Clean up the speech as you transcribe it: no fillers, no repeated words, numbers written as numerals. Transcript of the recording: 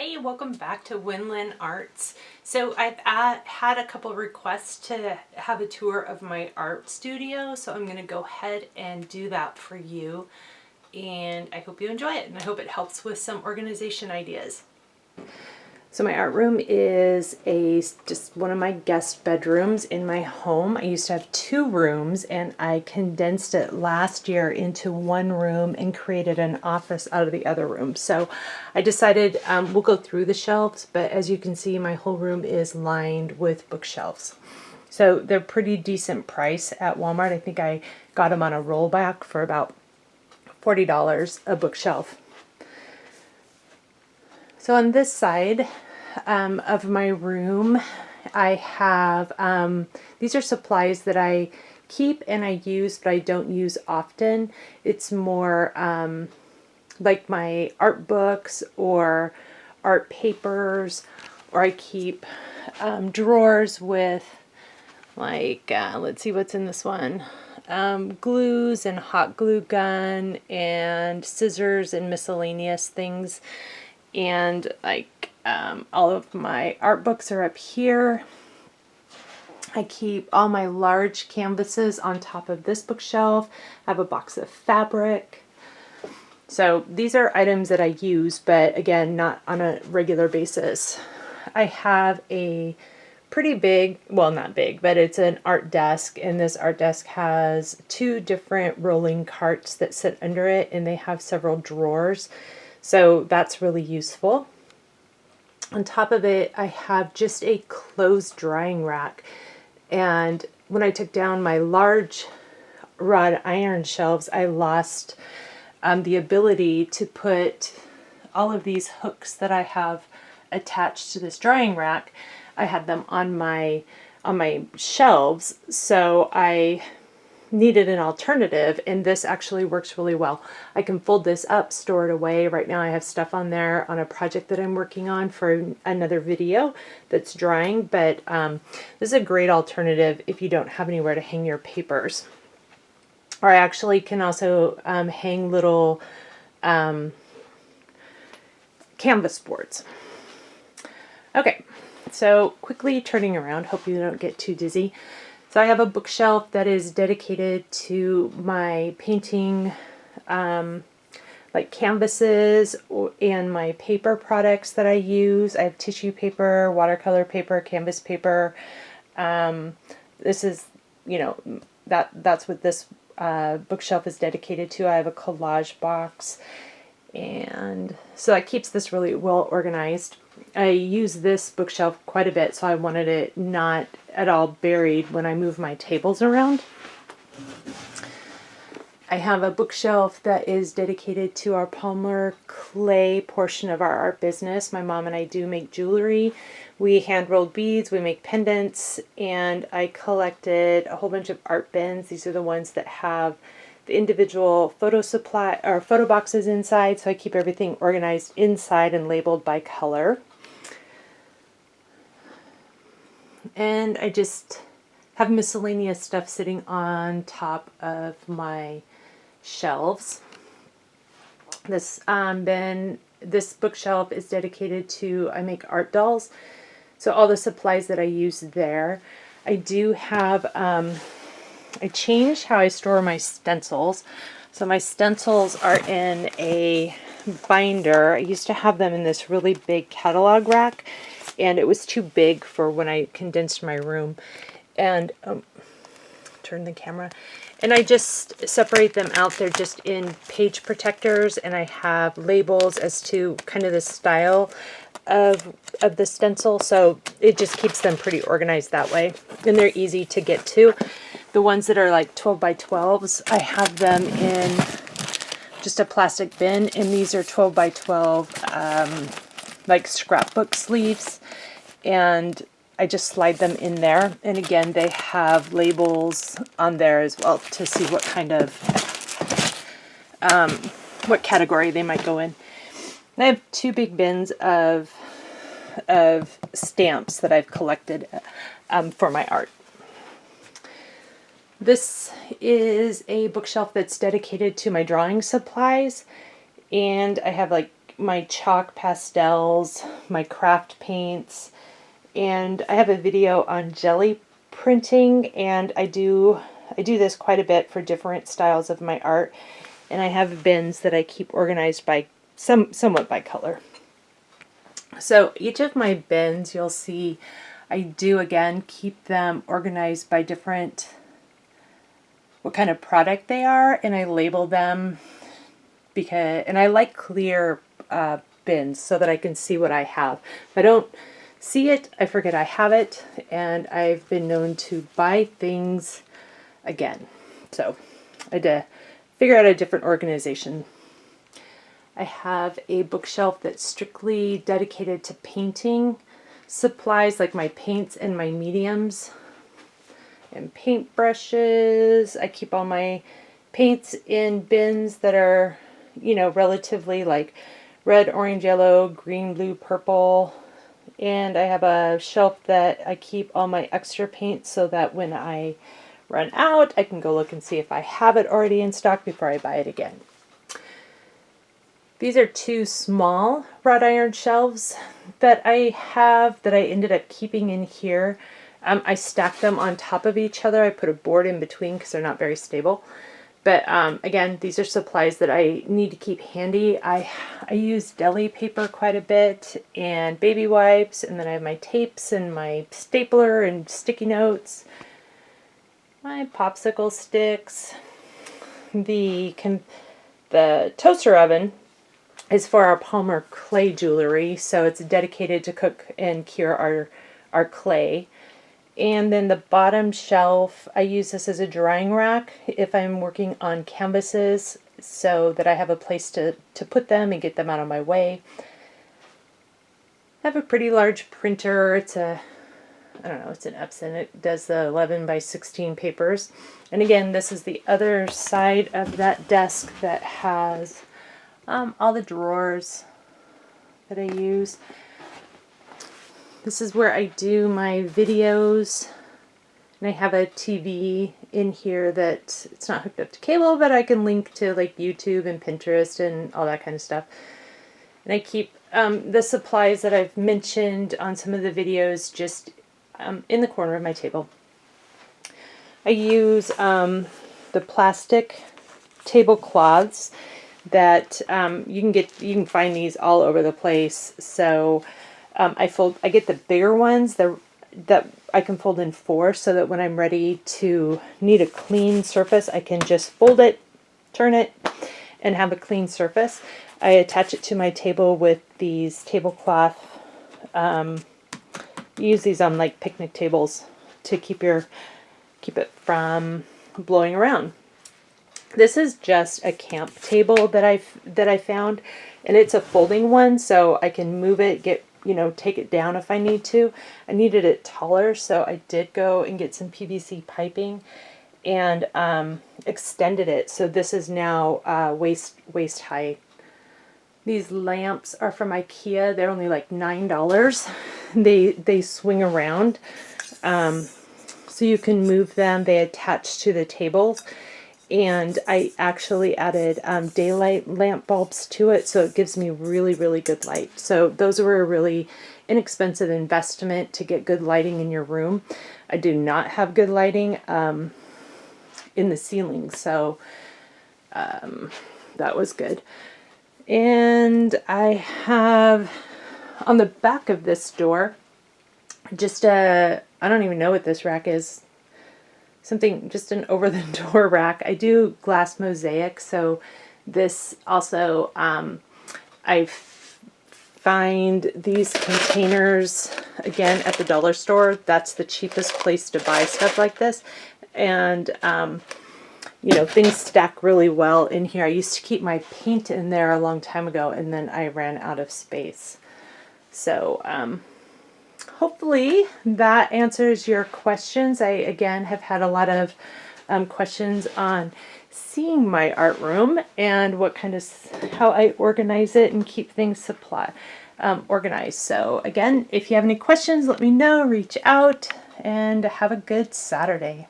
Hey, welcome back to WinLinArts. So I've had a couple requests to have a tour of my art studio, so I'm going to go ahead and do that for you. And I hope you enjoy it, and I hope it helps with some organization ideas. So my art room is just one of my guest bedrooms in my home. I used to have two rooms and I condensed it last year into one room and created an office out of the other room. So I decided we'll go through the shelves, but as you can see, my whole room is lined with bookshelves. So they're pretty decent price at Walmart. I think I got them on a rollback for about $40 a bookshelf. So on this side of my room, I have, these are supplies that I keep and I use, but I don't use often. It's more like my art books or art papers, or I keep drawers with like, let's see what's in this one. Glues and hot glue gun and scissors and miscellaneous things. And like all of my art books are up here. I keep all my large canvases on top of this bookshelf. I have a box of fabric. So these are items that I use, but again, not on a regular basis. I have a pretty big, well, not big, but it's an art desk, and this art desk has two different rolling carts that sit under it, and they have several drawers. So that's really useful. On top of it, I have just a closed drying rack. And when I took down my large wrought iron shelves, I lost the ability to put all of these hooks that I have attached to this drying rack. I had them on my shelves, so I needed an alternative, and this actually works really well. I can fold this up, store it away. Right now I have stuff on there on a project that I'm working on for another video that's drying, but this is a great alternative if you don't have anywhere to hang your papers. Or I actually can also hang little canvas boards. Okay, so quickly turning around, hope you don't get too dizzy. So I have a bookshelf that is dedicated to my painting, like canvases and my paper products that I use. I have tissue paper, watercolor paper, canvas paper. This is, you know, that's what this bookshelf is dedicated to. I have a collage box, and so that keeps this really well organized. I use this bookshelf quite a bit, so I wanted it not at all buried when I move my tables around. I have a bookshelf that is dedicated to our Palmer clay portion of our art business. My mom and I do make jewelry. We hand rolled beads, we make pendants, and I collected a whole bunch of art bins. These are the ones that have the individual photo supply or photo boxes inside, so I keep everything organized inside and labeled by color. And I just have miscellaneous stuff sitting on top of my shelves. This bookshelf is dedicated to, I make art dolls, so all the supplies that I use there. I do have I changed how I store my stencils. So my stencils are in a binder. I used to have them in this really big catalog rack, and it was too big for when I condensed my room. And turn the camera. And I just separate them out. They're just in page protectors, and I have labels as to kind of the style of the stencil, so it just keeps them pretty organized that way, and they're easy to get to. The ones that are like 12 by 12s, I have them in just a plastic bin, and these are 12 by 12 like scrapbook sleeves, and I just slide them in there. And again, they have labels on there as well to see what kind of what category they might go in. And I have two big bins of stamps that I've collected for my art. This is a bookshelf that's dedicated to my drawing supplies, and I have like my chalk pastels, my craft paints, and I have a video on jelly printing, and I do this quite a bit for different styles of my art, and I have bins that I keep organized by somewhat by color. So each of my bins, you'll see I do again keep them organized by different, what kind of product they are, and I label them and I like clear bins so that I can see what I have. If I don't see it, I forget I have it, and I've been known to buy things again. So I had to figure out a different organization. I have a bookshelf that's strictly dedicated to painting supplies, like my paints and my mediums and paint brushes. I keep all my paints in bins that are, you know, relatively like red, orange, yellow, green, blue, purple. And I have a shelf that I keep all my extra paints so that when I run out, I can go look and see if I have it already in stock before I buy it again. These are two small wrought iron shelves that I have that I ended up keeping in here. I stack them on top of each other. I put a board in between because they're not very stable. But again, these are supplies that I need to keep handy. I use deli paper quite a bit, and baby wipes, and then I have my tapes and my stapler and sticky notes, my popsicle sticks. The toaster oven is for our Palmer clay jewelry, so it's dedicated to cook and cure our clay. And then the bottom shelf, I use this as a drying rack if I'm working on canvases, so that I have a place to put them and get them out of my way. I have a pretty large printer. It's I don't know, it's an Epson. It does the 11 by 16 papers. And again, this is the other side of that desk that has all the drawers that I use. This is where I do my videos, and I have a TV in here that it's not hooked up to cable, but I can link to like YouTube and Pinterest and all that kind of stuff. And I keep the supplies that I've mentioned on some of the videos just in the corner of my table. I use the plastic tablecloths that you can find these all over the place. So I get the bigger ones that I can fold in 4, so that when I'm ready to need a clean surface, I can just fold it, turn it, and have a clean surface. I attach it to my table with these tablecloth. Use these on like picnic tables to keep it from blowing around. This is just a camp table that I found, and it's a folding one, so I can move it, take it down if I need to. I needed it taller, so I did go and get some PVC piping and extended it. So this is now waist height. These lamps are from IKEA. They're only like $9. They swing around, so you can move them. They attach to the tables. And I actually added daylight lamp bulbs to it, so it gives me really, really good light. So those were a really inexpensive investment to get good lighting in your room. I do not have good lighting in the ceiling, so that was good. And I have on the back of this door just I don't even know what this rack is. Something, just an over-the-door rack. I do glass mosaic, so this also, I find these containers, again, at the dollar store. That's the cheapest place to buy stuff like this. And, things stack really well in here. I used to keep my paint in there a long time ago, and then I ran out of space. So, hopefully that answers your questions. I, again, have had a lot of questions on seeing my art room and how I organize it and keep things organized. So again, if you have any questions, let me know, reach out, and have a good Saturday.